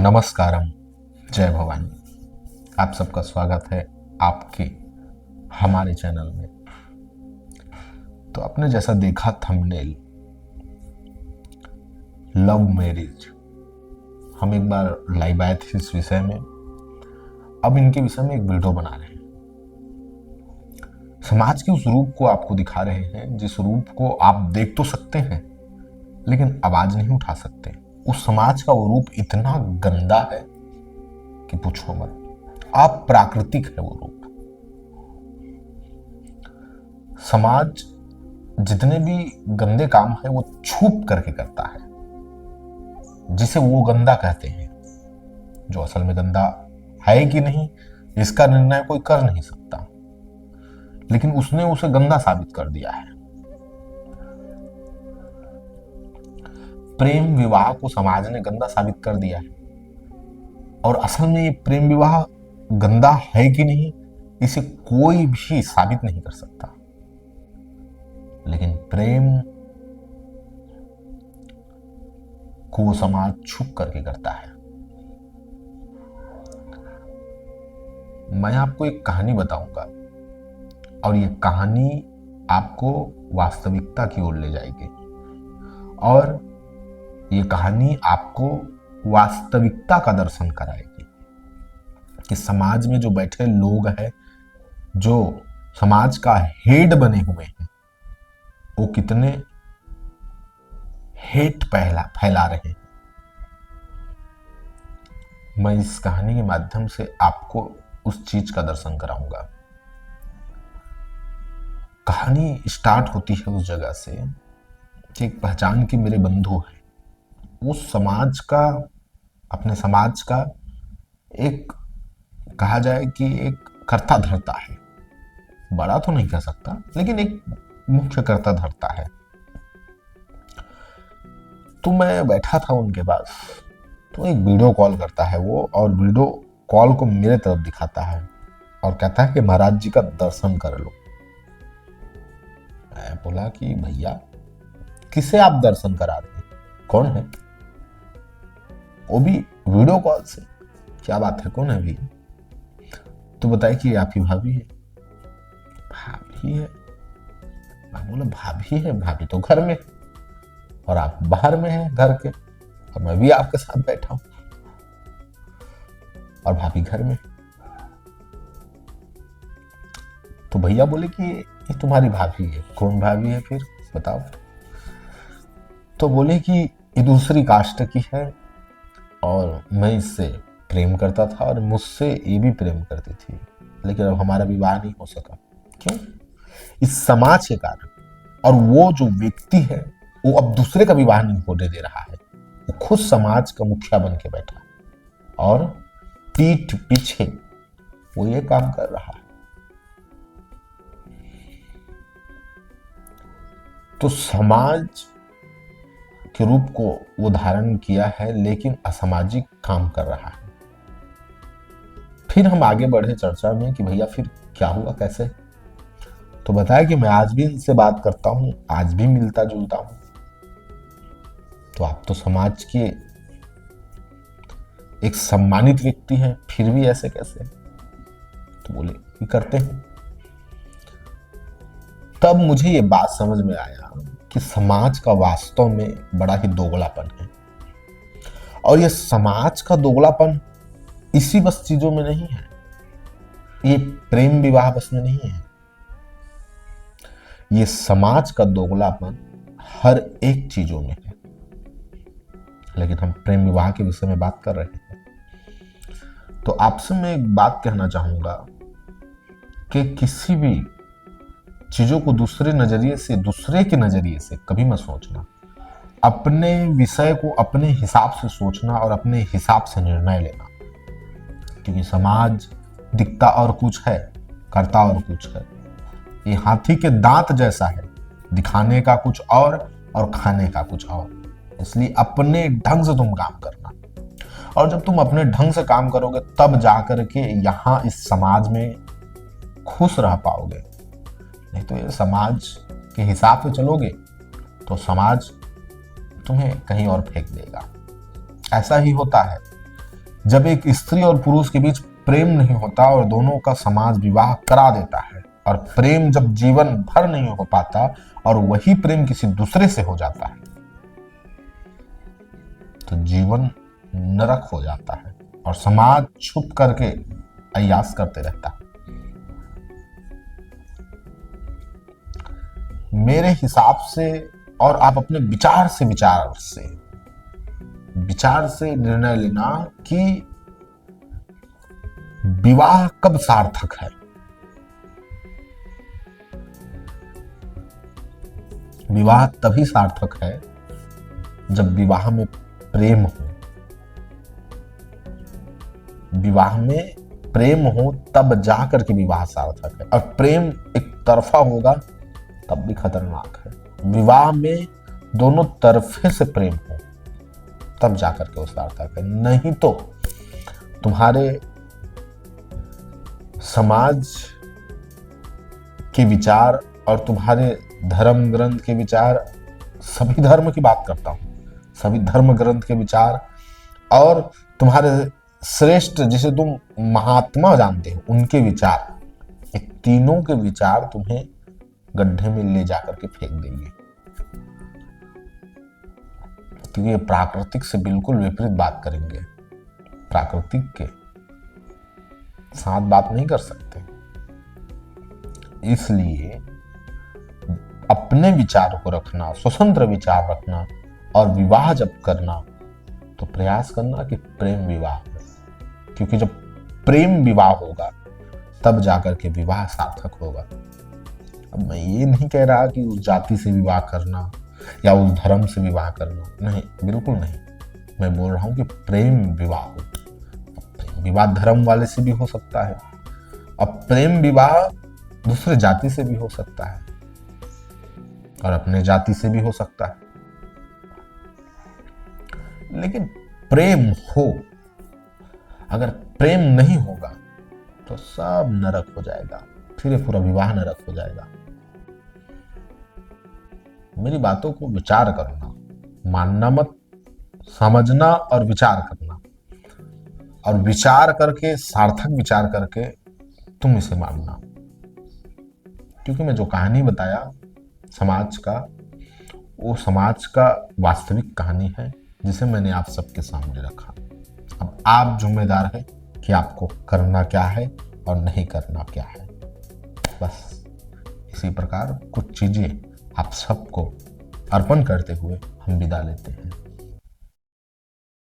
नमस्कारम, जय भवानी। आप सबका स्वागत है आपके हमारे चैनल में। तो आपने जैसा देखा थंबनेल, लव मैरिज, हम एक बार लाइव आए थे इस विषय में। अब इनके विषय में एक वीडियो बना रहे हैं। समाज के उस रूप को आपको दिखा रहे हैं जिस रूप को आप देख तो सकते हैं लेकिन आवाज नहीं उठा सकते। उस समाज का वो रूप इतना गंदा है कि पूछो मत। अप्राकृतिक है वो रूप। समाज जितने भी गंदे काम है वो छुप करके करता है, जिसे वो गंदा कहते हैं। जो असल में गंदा है कि नहीं इसका निर्णय कोई कर नहीं सकता, लेकिन उसने उसे गंदा साबित कर दिया है। प्रेम विवाह को समाज ने गंदा साबित कर दिया है, और असल में ये प्रेम विवाह गंदा है कि नहीं इसे कोई भी साबित नहीं कर सकता। लेकिन प्रेम को समाज छुप करके करता है। मैं आपको एक कहानी बताऊंगा और ये कहानी आपको वास्तविकता की ओर ले जाएगी, और ये कहानी आपको वास्तविकता का दर्शन कराएगी कि समाज में जो बैठे लोग हैं, जो समाज का हेड बने हुए हैं, वो कितने हेट फैला रहे हैं। मैं इस कहानी के माध्यम से आपको उस चीज का दर्शन कराऊंगा। कहानी स्टार्ट होती है उस जगह से कि एक पहचान के मेरे बंधु हैं। उस समाज का, अपने समाज का एक, कहा जाए कि एक कर्ता धर्ता है। बड़ा तो नहीं कह सकता, लेकिन एक मुख्य कर्ता धर्ता है। तो मैं बैठा था उनके पास, तो एक वीडियो कॉल करता है वो, और वीडियो कॉल को मेरे तरफ दिखाता है और कहता है कि महाराज जी का दर्शन कर लो। मैं बोला कि भैया किसे आप दर्शन करा रहे हैं, कौन है? वो भी वीडियो कॉल से। क्या बात है, कौन है भी? तो बताए कि आपकी भाभी है। भाभी है? मैं बोला भाभी है? भाभी तो घर में, और आप बाहर में हैं घर के, और मैं भी आपके साथ बैठा हूं, और भाभी घर में। तो भैया बोले कि ये तुम्हारी भाभी है। कौन भाभी है फिर, बताओ? तो बोले कि ये दूसरी कास्ट की है, और मैं इससे प्रेम करता था और मुझसे ये भी प्रेम करती थी, लेकिन अब हमारा विवाह नहीं हो सका। क्यों? इस समाज के कारण। और वो जो व्यक्ति है वो अब दूसरे का विवाह नहीं होने दे रहा है। वो खुद समाज का मुखिया बन के बैठा, और पीठ पीछे वो ये काम कर रहा है। तो समाज के रूप को वो धारण किया है, लेकिन असामाजिक काम कर रहा है। फिर हम आगे बढ़े चर्चा में कि भैया फिर क्या हुआ, कैसे? तो बताया कि मैं आज भी इनसे बात करता हूं, आज भी मिलता जुलता हूं। तो आप तो समाज के एक सम्मानित व्यक्ति हैं, फिर भी ऐसे कैसे? तो बोले कि करते हैं। तब मुझे ये बात समझ में आया कि समाज का वास्तव में बड़ा ही दोगलापन है, और ये समाज का दोगलापन इसी बस चीजों में नहीं है, ये प्रेम विवाह बस में नहीं है। ये समाज का दोगलापन हर एक चीजों में है, लेकिन हम प्रेम विवाह के विषय में बात कर रहे हैं। तो आपसे मैं एक बात कहना चाहूंगा कि किसी भी चीजों को दूसरे नजरिए से, दूसरे के नजरिए से कभी मत सोचना। अपने विषय को अपने हिसाब से सोचना और अपने हिसाब से निर्णय लेना, क्योंकि समाज दिखता और कुछ है, करता और कुछ है। ये हाथी के दांत जैसा है, दिखाने का कुछ और खाने का कुछ और। इसलिए अपने ढंग से तुम काम करना, और जब तुम अपने ढंग से काम करोगे तब जाकर के यहाँ इस समाज में खुश रह पाओगे। नहीं तो ये समाज के हिसाब से चलोगे तो समाज तुम्हें कहीं और फेंक देगा। ऐसा ही होता है जब एक स्त्री और पुरुष के बीच प्रेम नहीं होता और दोनों का समाज विवाह करा देता है, और प्रेम जब जीवन भर नहीं हो पाता और वही प्रेम किसी दूसरे से हो जाता है, तो जीवन नरक हो जाता है और समाज छुप करके अय्यास करते रहता है। मेरे हिसाब से, और आप अपने विचार से निर्णय लेना कि विवाह कब सार्थक है। विवाह तभी सार्थक है जब विवाह में प्रेम हो। विवाह में प्रेम हो तब जाकर के विवाह सार्थक है, और प्रेम एक तरफा होगा तब भी खतरनाक है। विवाह में दोनों तरफे से प्रेम हो तब जाकर के वो सार्थक है, नहीं तो तुम्हारे समाज के विचार और तुम्हारे धर्म ग्रंथ के विचार, सभी धर्म की बात करता हूं, सभी धर्म ग्रंथ के विचार और तुम्हारे श्रेष्ठ जिसे तुम महात्मा जानते हो उनके विचार, ये तीनों के विचार तुम्हें गड्ढे में ले जाकर के फेंक देंगे, क्योंकि ये प्राकृतिक से बिल्कुल विपरीत बात करेंगे। प्राकृतिक के साथ बात नहीं कर सकते। इसलिए अपने विचार को रखना, स्वतंत्र विचार रखना, और विवाह जब करना तो प्रयास करना कि प्रेम विवाह हो, क्योंकि जब प्रेम विवाह होगा तब जाकर के विवाह सार्थक होगा। अब मैं ये नहीं कह रहा कि उस जाति से विवाह करना या उस धर्म से विवाह करना, नहीं, बिल्कुल नहीं। मैं बोल रहा हूं कि प्रेम विवाह हो। प्रेम विवाह धर्म वाले से भी हो सकता है, अब प्रेम विवाह दूसरे जाति से भी हो सकता है और अपने जाति से भी हो सकता है। लेकिन प्रेम हो, अगर प्रेम नहीं होगा तो सब नरक हो जाएगा, फिर ये पूरा विवाह नरक हो जाएगा। मेरी बातों को विचार करना, मानना मत, समझना और विचार करना, और विचार करके, सार्थक विचार करके तुम इसे मानना। क्योंकि मैं जो कहानी बताया समाज का, वो समाज का वास्तविक कहानी है जिसे मैंने आप सबके सामने रखा। अब आप जिम्मेदार हैं कि आपको करना क्या है और नहीं करना क्या है। बस इसी प्रकार कुछ चीजें आप सबको अर्पण करते हुए हम विदा लेते हैं।